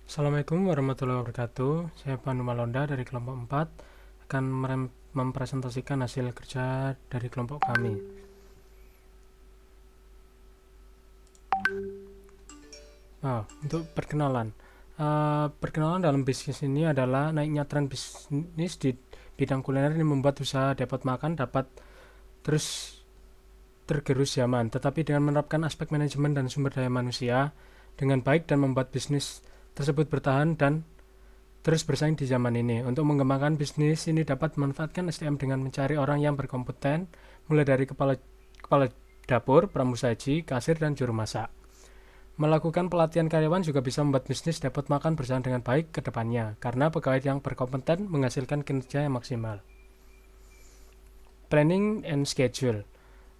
Assalamualaikum warahmatullahi wabarakatuh. Saya Pandu Malonda dari kelompok 4 akan mempresentasikan hasil kerja dari kelompok kami. Untuk perkenalan. Perkenalan dalam bisnis ini adalah naiknya tren bisnis di bidang kuliner ini membuat usaha depot makan dapat terus tergerus zaman, tetapi dengan menerapkan aspek manajemen dan sumber daya manusia dengan baik dan membuat bisnis tersebut bertahan dan terus bersaing di zaman ini. Untuk mengembangkan bisnis ini dapat memanfaatkan SDM dengan mencari orang yang berkompeten, mulai dari kepala dapur, pramusaji, kasir, dan juru masak. Melakukan pelatihan karyawan juga bisa membuat bisnis dapat makan berjalan dengan baik ke depannya, karena pegawai yang berkompeten menghasilkan kinerja yang maksimal. Planning and schedule.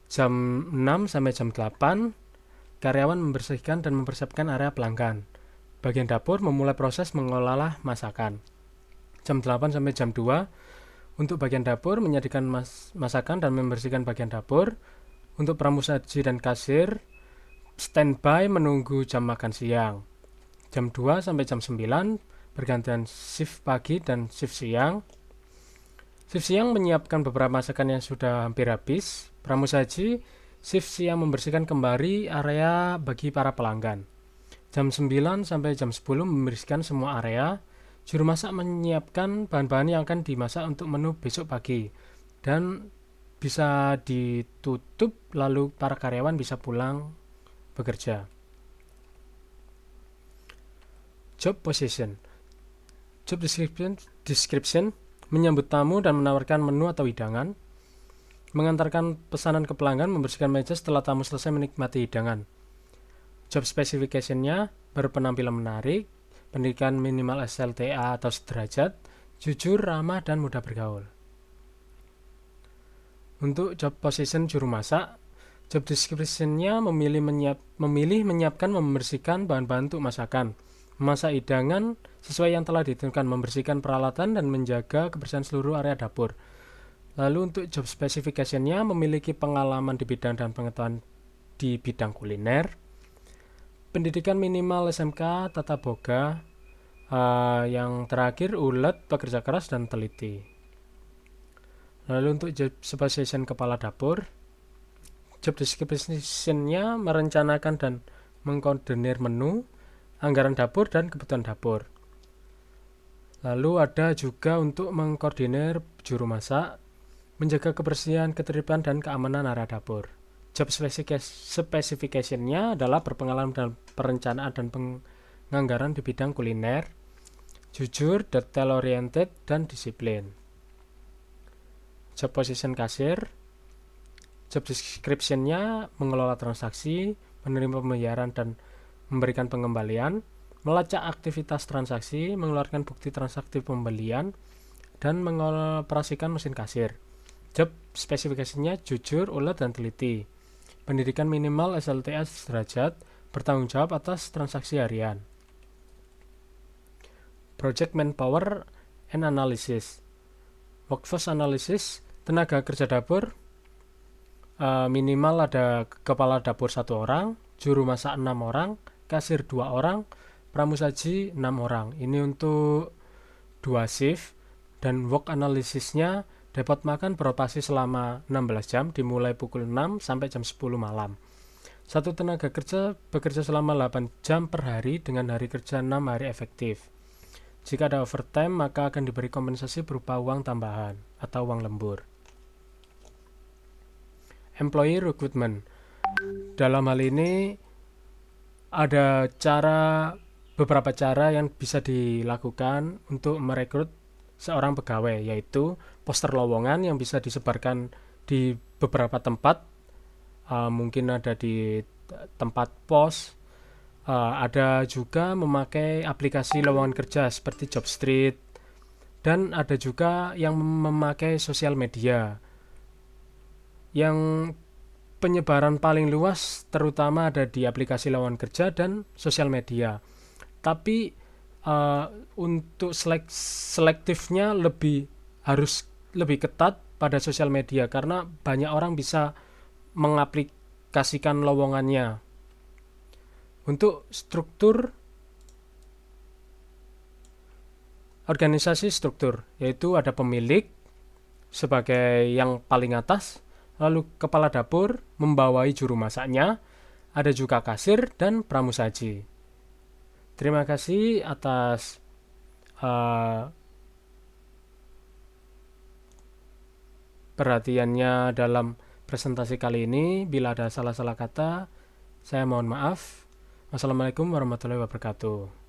Jam 6 sampai jam 8, karyawan membersihkan dan mempersiapkan area pelanggan. Bagian dapur memulai proses mengolah masakan. Jam 8 sampai jam 2 untuk bagian dapur menyajikan masakan dan membersihkan bagian dapur. Untuk pramusaji dan kasir standby menunggu jam makan siang. Jam 2 sampai jam 9 bergantian shift pagi dan shift siang. Shift siang menyiapkan beberapa masakan yang sudah hampir habis. Pramusaji shift siang membersihkan kembali area bagi para pelanggan. Jam 9 sampai jam 10 membersihkan semua area. Juru masak menyiapkan bahan-bahan yang akan dimasak untuk menu besok pagi. Dan bisa ditutup lalu para karyawan bisa pulang bekerja. Job position. Job description menyambut tamu dan menawarkan menu atau hidangan. Mengantarkan pesanan ke pelanggan, membersihkan meja setelah tamu selesai menikmati hidangan. Job specification-nya berpenampilan menarik, pendidikan minimal SLTA atau sederajat, jujur, ramah, dan mudah bergaul. Untuk job position juru masak, job description-nya memilih menyiapkan membersihkan bahan-bahan untuk masakan, memasak hidangan sesuai yang telah ditentukan, membersihkan peralatan, dan menjaga kebersihan seluruh area dapur. Lalu untuk job specification-nya memiliki pengalaman di bidang dan pengetahuan di bidang kuliner, pendidikan minimal SMK, tata boga, yang terakhir ulet, pekerja keras, dan teliti. Lalu untuk job specification kepala dapur, job description-nya merencanakan dan mengkoordinir menu, anggaran dapur, dan kebutuhan dapur. Lalu ada juga untuk mengkoordinir juru masak, menjaga kebersihan, ketertiban, dan keamanan area dapur. Job specification-nya adalah berpengalaman dalam perencanaan dan penganggaran di bidang kuliner, jujur, detail oriented, dan disiplin. Job position kasir, job description-nya mengelola transaksi, menerima pembayaran dan memberikan pengembalian, melacak aktivitas transaksi, mengeluarkan bukti transaksi pembelian, dan mengoperasikan mesin kasir. Job spesifikasinya jujur, ulet, dan teliti. Pendidikan minimal SLTA sederajat, bertanggung jawab atas transaksi harian. Project manpower and analysis. Workforce analysis, tenaga kerja dapur, minimal ada kepala dapur 1 orang, juru masak 6 orang, kasir 2 orang, pramusaji 6 orang. Ini untuk 2 shift, dan work analysisnya depot makan beroperasi selama 16 jam dimulai pukul 6 sampai jam 10 malam. Satu tenaga kerja bekerja selama 8 jam per hari dengan hari kerja 6 hari efektif. Jika ada overtime maka akan diberi kompensasi berupa uang tambahan atau uang lembur. Employee recruitment. Dalam hal ini ada beberapa cara yang bisa dilakukan untuk merekrut seorang pegawai, yaitu poster lowongan yang bisa disebarkan di beberapa tempat, mungkin ada di tempat pos, ada juga memakai aplikasi lowongan kerja seperti Jobstreet, dan ada juga yang memakai sosial media. Yang penyebaran paling luas terutama ada di aplikasi lowongan kerja dan sosial media. Tapi untuk selektifnya harus lebih ketat pada sosial media karena banyak orang bisa mengaplikasikan lowongannya. Untuk struktur Organisasi struktur, yaitu ada pemilik sebagai yang paling atas, lalu kepala dapur membawai juru masaknya, ada juga kasir dan pramusaji. Terima kasih atas uh, perhatiannya dalam presentasi kali ini. Bila ada salah-salah kata, saya mohon maaf. Wassalamualaikum warahmatullahi wabarakatuh.